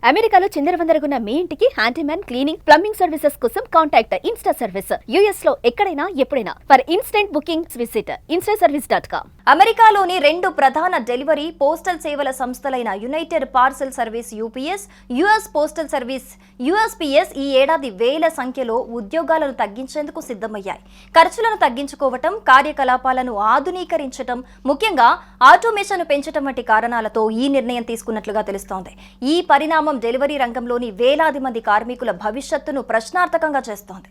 అమెరికాలో చిందరవందరగున్న మీ ఇంటికి handyman, cleaning, plumbing services కోసం కాంటాక్ట్ ఇన్స్టా సర్వీస్. యుఎస్ లో ఎక్కడైనా ఎప్పుడైనా for instant bookings visit instaservice.com. అమెరికాలోని రెండు ప్రధాన డెలివరీ పోస్టల్ సేవల సంస్థలైన United Parcel Service UPS, US Postal Service USPS ఈ ఏడాది వేల సంఖ్యలో ఉద్యోగాలను తగ్గించేందుకు సిద్ధమయ్యాయి. ఖర్చులను తగ్గించుకోవటం, కార్యకలాపాలను ఆధునీకరించడం, ముఖ్యంగా ఆటోమేషన్ పెంచడం వంటి కారణాలతో ఈ నిర్ణయం తీసుకున్నట్లుగా తెలుస్తోంది. ఈ పరిణామం డెలివరీ రంగంలోని వేలాది మంది కార్మికుల భవిష్యత్తును ప్రశ్నార్థకంగా చేస్తోంది.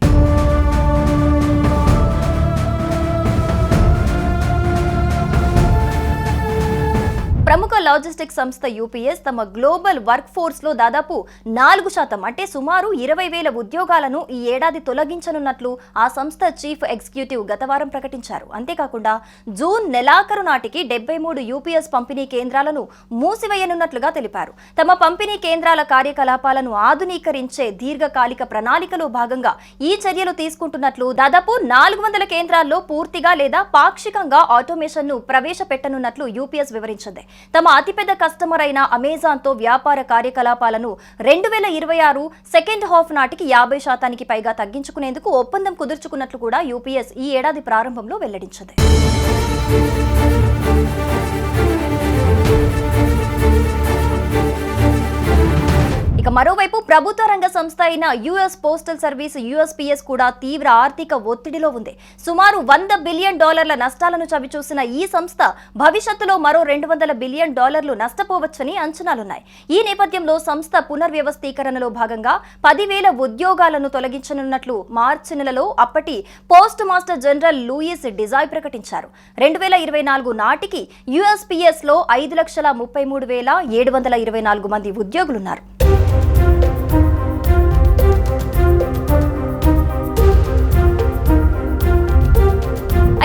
ప్రముఖ లాజిస్టిక్స్ సంస్థ యూపీఎస్ తమ గ్లోబల్ వర్క్ ఫోర్స్ లో దాదాపు 4% అంటే సుమారు 20,000 ఉద్యోగాలను ఈ ఏడాది తొలగించనున్నట్లు ఆ సంస్థ చీఫ్ ఎగ్జిక్యూటివ్ గతవారం ప్రకటించారు. అంతేకాకుండా జూన్ నెలాఖరు నాటికి 73 యూపీఎస్ పంపిణీ కేంద్రాలను మూసివేయనున్నట్లుగా తెలిపారు. తమ పంపిణీ కేంద్రాల కార్యకలాపాలను ఆధునీకరించే దీర్ఘకాలిక ప్రణాళికలో భాగంగా ఈ చర్యలు తీసుకుంటున్నట్లు దాదాపు 400 కేంద్రాల్లో పూర్తిగా లేదా పాక్షికంగా ఆటోమేషన్ ను ప్రవేశపెట్టనున్నట్లు యూపీఎస్ వివరించింది. తమ అతిపెద్ద కస్టమర్ అయిన అమెజాన్ తో వ్యాపార కార్యకలాపాలను 2026 సెకండ్ హాఫ్ నాటికి 50% పైగా తగ్గించుకునేందుకు ఒప్పందం కుదుర్చుకున్నట్లు కూడా యూపీఎస్ ఈ ఏడాది ప్రారంభంలో వెల్లడించింది. మరోవైపు ప్రభుత్వ రంగ సంస్థ అయిన యుఎస్ పోస్టల్ సర్వీస్ యుఎస్పీఎస్ కూడా తీవ్ర ఆర్థిక ఒత్తిడిలో ఉంది. సుమారు $100 బిలియన్ నష్టాలను చవిచూసిన ఈ సంస్థ భవిష్యత్తులో మరో $200 బిలియన్ నష్టపోవచ్చని అంచనాలున్నాయి. ఈ నేపథ్యంలో సంస్థ పునర్వ్యవస్థీకరణలో భాగంగా 10,000 ఉద్యోగాలను తొలగించనున్నట్లు మార్చి నెలలో అప్పటి పోస్ట్ మాస్టర్ జనరల్ లూయిస్ డిజాయ్ ప్రకటించారు. 2024 నాటికి యుఎస్పీఎస్ లో 5,33,724 మంది ఉద్యోగులున్నారు.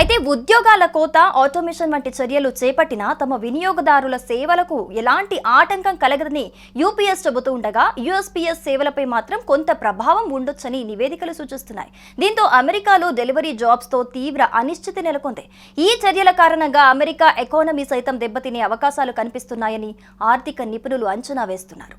అయితే ఉద్యోగాల కోత, ఆటోమేషన్ వంటి చర్యలు చేపట్టినా తమ వినియోగదారుల సేవలకు ఎలాంటి ఆటంకం కలగదని యూపీఎస్ చెబుతూ ఉండగా యుఎస్పీఎస్ సేవలపై మాత్రం కొంత ప్రభావం ఉండొచ్చని నివేదికలు సూచిస్తున్నాయి. దీంతో అమెరికాలో డెలివరీ జాబ్స్ తో తీవ్ర అనిశ్చితి నెలకొంది. ఈ చర్యల కారణంగా అమెరికా ఎకానమీ సైతం దెబ్బతినే అవకాశాలు కనిపిస్తున్నాయని ఆర్థిక నిపుణులు అంచనా వేస్తున్నారు.